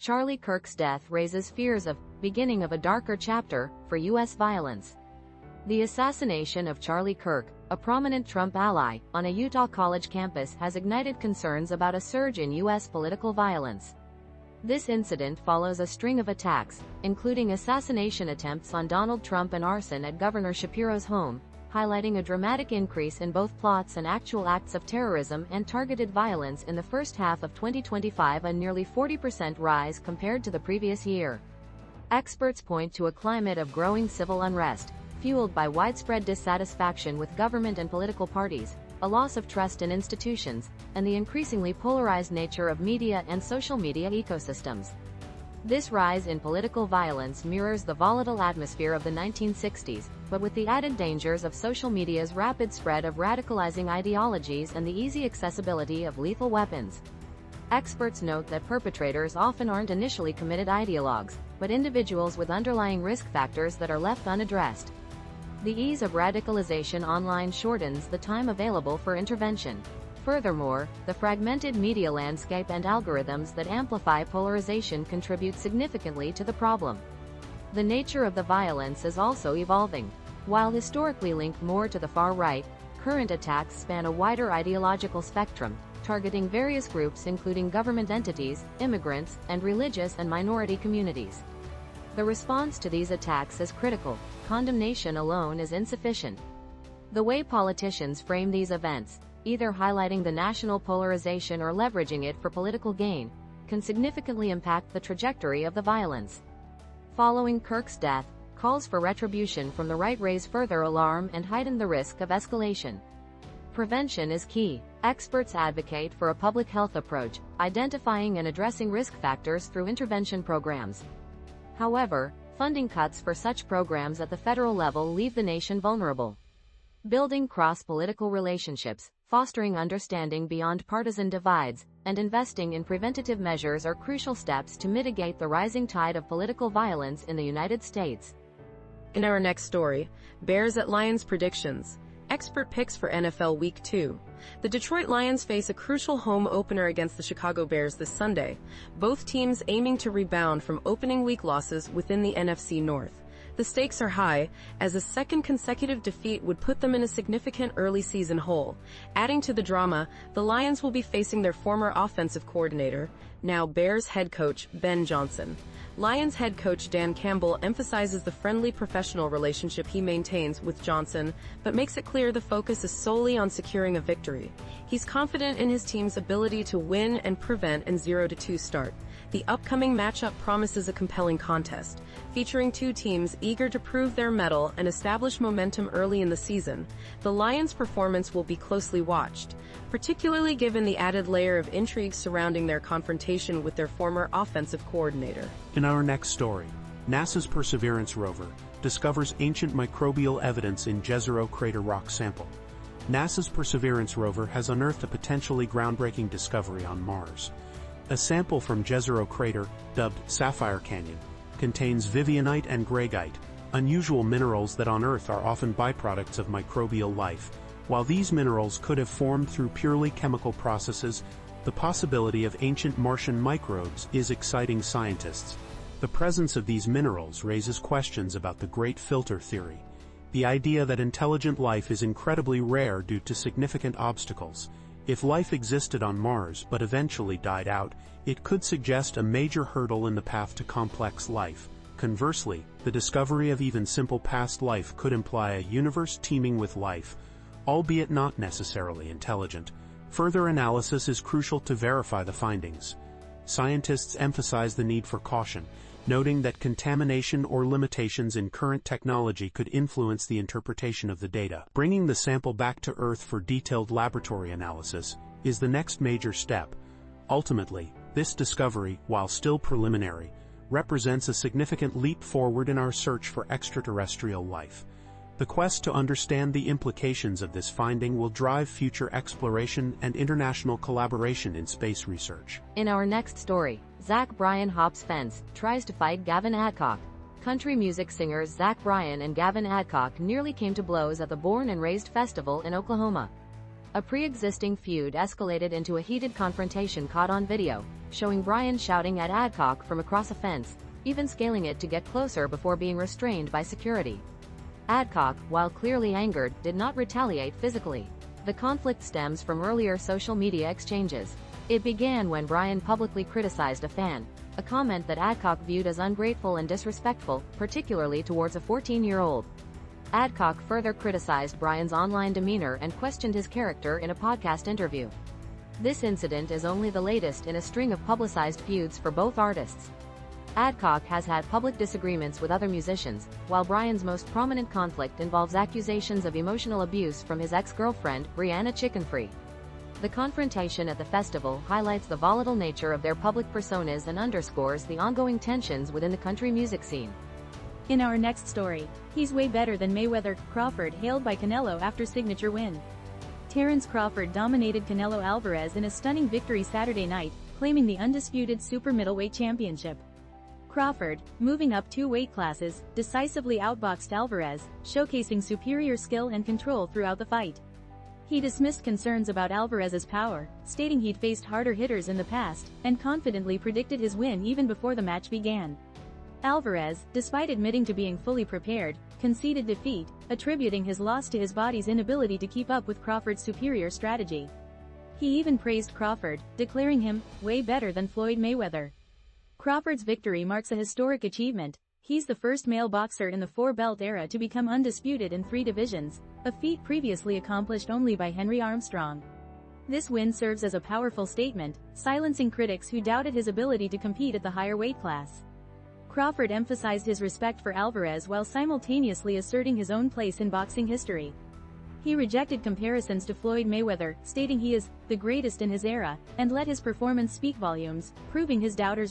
Charlie Kirk's death raises fears of beginning of a darker chapter for U.S. violence. The assassination of Charlie Kirk, a prominent Trump ally, on a Utah college campus has ignited concerns about a surge in U.S. political violence. This incident follows a string of attacks, including assassination attempts on Donald Trump and arson at Governor Shapiro's home, highlighting a dramatic increase in both plots and actual acts of terrorism and targeted violence in the first half of 2025, a nearly 40% rise compared to the previous year. Experts point to a climate of growing civil unrest, fueled by widespread dissatisfaction with government and political parties, a loss of trust in institutions, and the increasingly polarized nature of media and social media ecosystems. This rise in political violence mirrors the volatile atmosphere of the 1960s, but with the added dangers of social media's rapid spread of radicalizing ideologies and the easy accessibility of lethal weapons. Experts note that perpetrators often aren't initially committed ideologues, but individuals with underlying risk factors that are left unaddressed. The ease of radicalization online shortens the time available for intervention. Furthermore, the fragmented media landscape and algorithms that amplify polarization contribute significantly to the problem. The nature of the violence is also evolving. While historically linked more to the far right, current attacks span a wider ideological spectrum, targeting various groups including government entities, immigrants, and religious and minority communities. The response to these attacks is critical. Condemnation alone is insufficient. The way politicians frame these events, either highlighting the national polarization or leveraging it for political gain, can significantly impact the trajectory of the violence. Following Kirk's death, calls for retribution from the right raise further alarm and heighten the risk of escalation. Prevention is key. Experts advocate for a public health approach, identifying and addressing risk factors through intervention programs. However, funding cuts for such programs at the federal level leave the nation vulnerable. Building cross-political relationships, fostering understanding beyond partisan divides, and investing in preventative measures are crucial steps to mitigate the rising tide of political violence in the United States. In our next story, Bears at Lions predictions. Expert picks for NFL Week 2. The Detroit Lions face a crucial home opener against the Chicago Bears this Sunday, both teams aiming to rebound from opening week losses within the NFC North. The stakes are high, as a second consecutive defeat would put them in a significant early season hole. Adding to the drama, the Lions will be facing their former offensive coordinator, now Bears head coach Ben Johnson. Lions head coach Dan Campbell emphasizes the friendly professional relationship he maintains with Johnson, but makes it clear the focus is solely on securing a victory. He's confident in his team's ability to win and prevent a 0-2 start. The upcoming matchup promises a compelling contest, featuring two teams eager to prove their mettle and establish momentum early in the season. The Lions' performance will be closely watched, particularly given the added layer of intrigue surrounding their confrontation with their former offensive coordinator. In our next story, NASA's Perseverance rover discovers ancient microbial evidence in Jezero Crater Rock Sample. NASA's Perseverance rover has unearthed a potentially groundbreaking discovery on Mars. A sample from Jezero Crater, dubbed Sapphire Canyon, contains vivianite and greigite, unusual minerals that on Earth are often byproducts of microbial life. While these minerals could have formed through purely chemical processes, the possibility of ancient Martian microbes is exciting scientists. The presence of these minerals raises questions about the Great Filter theory, the idea that intelligent life is incredibly rare due to significant obstacles. If life existed on Mars but eventually died out, it could suggest a major hurdle in the path to complex life. Conversely, the discovery of even simple past life could imply a universe teeming with life, albeit not necessarily intelligent. Further analysis is crucial to verify the findings. Scientists emphasize the need for caution, noting that contamination or limitations in current technology could influence the interpretation of the data. Bringing the sample back to Earth for detailed laboratory analysis is the next major step. Ultimately, this discovery, while still preliminary, represents a significant leap forward in our search for extraterrestrial life. The quest to understand the implications of this finding will drive future exploration and international collaboration in space research. In our next story, Bryan Hops Fence tries to fight Gavin Adcock. Country music singers Bryan and Gavin Adcock nearly came to blows at the Born and Raised Festival in Oklahoma. A pre-existing feud escalated into a heated confrontation caught on video, showing Bryan shouting at Adcock from across a fence, even scaling it to get closer before being restrained by security. Adcock, while clearly angered, did not retaliate physically. The conflict stems from earlier social media exchanges. It began when Bryan publicly criticized a fan, a comment that Adcock viewed as ungrateful and disrespectful, particularly towards a 14-year-old. Adcock further criticized Bryan's online demeanor and questioned his character in a podcast interview. This incident is only the latest in a string of publicized feuds for both artists. Adcock has had public disagreements with other musicians, while Bryan's most prominent conflict involves accusations of emotional abuse from his ex-girlfriend, Brianna Chickenfree. The confrontation at the festival highlights the volatile nature of their public personas and underscores the ongoing tensions within the country music scene. In our next story, he's way better than Mayweather. Crawford hailed by Canelo after signature win. Terence Crawford dominated Canelo Alvarez in a stunning victory Saturday night, claiming the undisputed super middleweight championship. Crawford, moving up 2 weight classes, decisively outboxed Alvarez, showcasing superior skill and control throughout the fight. He dismissed concerns about Alvarez's power, stating he'd faced harder hitters in the past, and confidently predicted his win even before the match began. Alvarez, despite admitting to being fully prepared, conceded defeat, attributing his loss to his body's inability to keep up with Crawford's superior strategy. He even praised Crawford, declaring him way better than Floyd Mayweather. Crawford's victory marks a historic achievement. He's the first male boxer in the 4-belt era to become undisputed in 3 divisions, a feat previously accomplished only by Henry Armstrong. This win serves as a powerful statement, silencing critics who doubted his ability to compete at the higher weight class. Crawford emphasized his respect for Alvarez while simultaneously asserting his own place in boxing history. He rejected comparisons to Floyd Mayweather, stating he is the greatest in his era, and let his performance speak volumes, proving his doubters wrong.